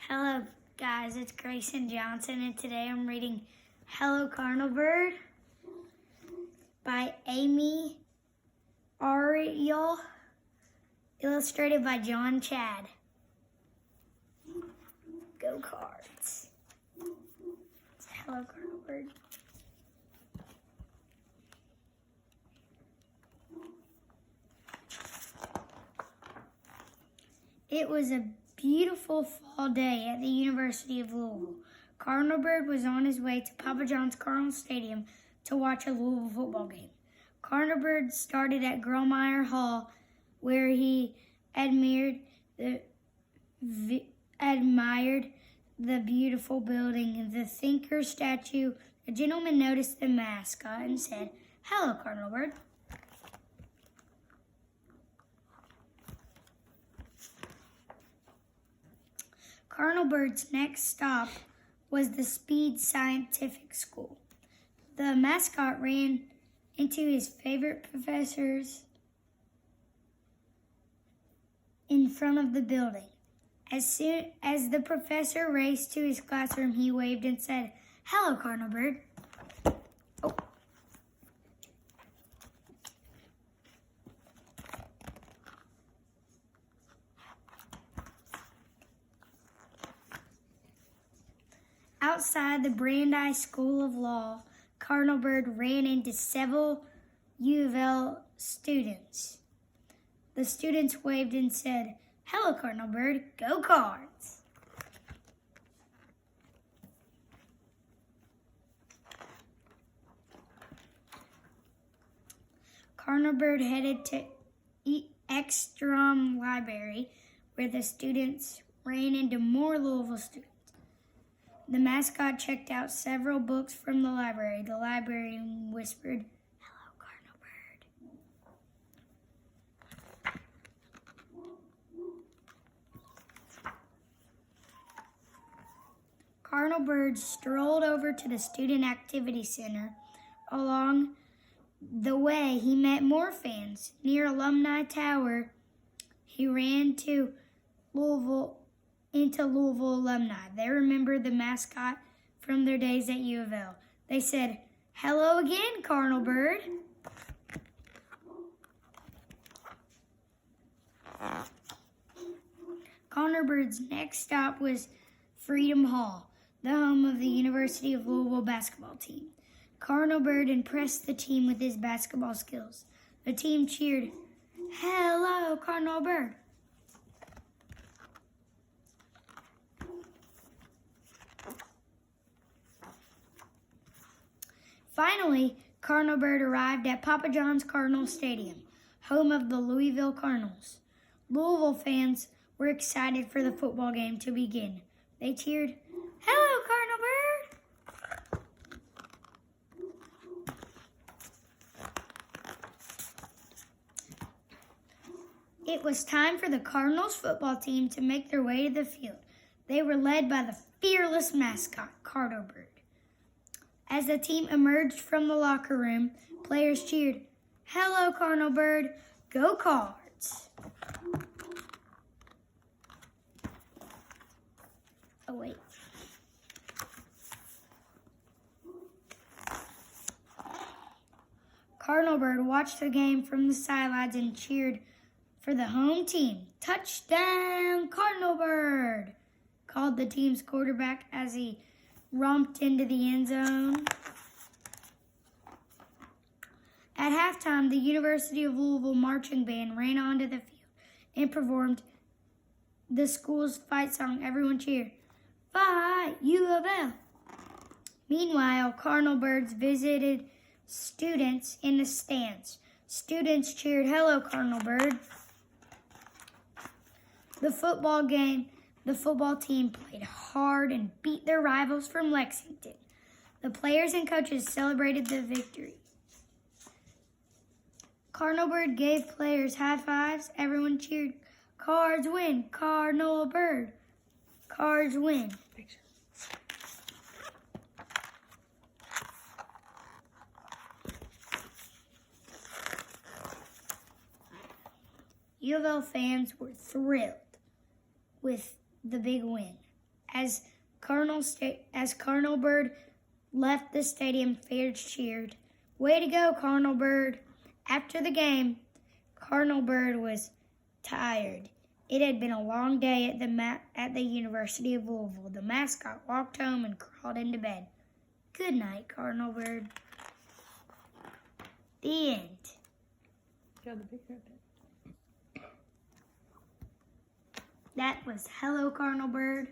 Hello guys, it's Grayson Johnson and today I'm reading Hello Cardinal Bird by Amy Ariel, illustrated by John Chad. Go Cards. It's Hello Cardinal Bird. It was a beautiful fall day at the University of Louisville. Cardinal Bird was on his way to Papa John's Cardinal Stadium to watch a Louisville football game. Cardinal Bird started at Grillmeyer Hall, where he admired the beautiful building, the thinker statue. A gentleman noticed the mascot and said, "Hello, Cardinal Bird." Cardinal Bird's next stop was the Speed Scientific School. The mascot ran into his favorite professors in front of the building. As soon as the professor raced to his classroom, he waved and said, "Hello, Cardinal Bird." Oh. Outside the Brandeis School of Law, Cardinal Bird ran into several U of L students. The students waved and said, "Hello, Cardinal Bird, go Cards." Cardinal Bird headed to Ekstrom Library, where the students ran into more Louisville students. The mascot checked out several books from the library. The librarian whispered, "Hello, Cardinal Bird." Cardinal Bird strolled over to the Student Activity Center. Along the way, he met more fans. Near Alumni Tower, he ran into Louisville alumni. They remembered the mascot from their days at U of L. They said, "Hello again, Cardinal Bird." Cardinal Bird's next stop was Freedom Hall, the home of the University of Louisville basketball team. Cardinal Bird impressed the team with his basketball skills. The team cheered, "Hello, Cardinal Bird." Finally, Cardinal Bird arrived at Papa John's Cardinal Stadium, home of the Louisville Cardinals. Louisville fans were excited for the football game to begin. They cheered, "Hello, Cardinal Bird." It was time for the Cardinals football team to make their way to the field. They were led by the fearless mascot, Cardinal Bird. As the team emerged from the locker room, players cheered, "Hello, Cardinal Bird, go Cards." Oh, wait. Cardinal Bird watched the game from the sidelines and cheered for the home team. "Touchdown, Cardinal Bird," called the team's quarterback as he romped into the end zone. At halftime, the University of Louisville marching band ran onto the field and performed the school's fight song. Everyone cheered, "Fight, U of L." Meanwhile, Cardinal Birds visited students in the stands. Students cheered, "Hello, Cardinal Bird." The football team played hard and beat their rivals from Lexington. The players and coaches celebrated the victory. Cardinal Bird gave players high fives. Everyone cheered, "Cards win, Cardinal Bird. Cards win." U of L fans were thrilled with the big win. As Cardinal Bird left the stadium, fans cheered. Way to go, Cardinal Bird. After the game, Cardinal Bird was tired. It had been a long day at the University of Louisville. The mascot walked home and crawled into bed. Good night, Cardinal Bird. The end. That was Hello, Cardinal Bird.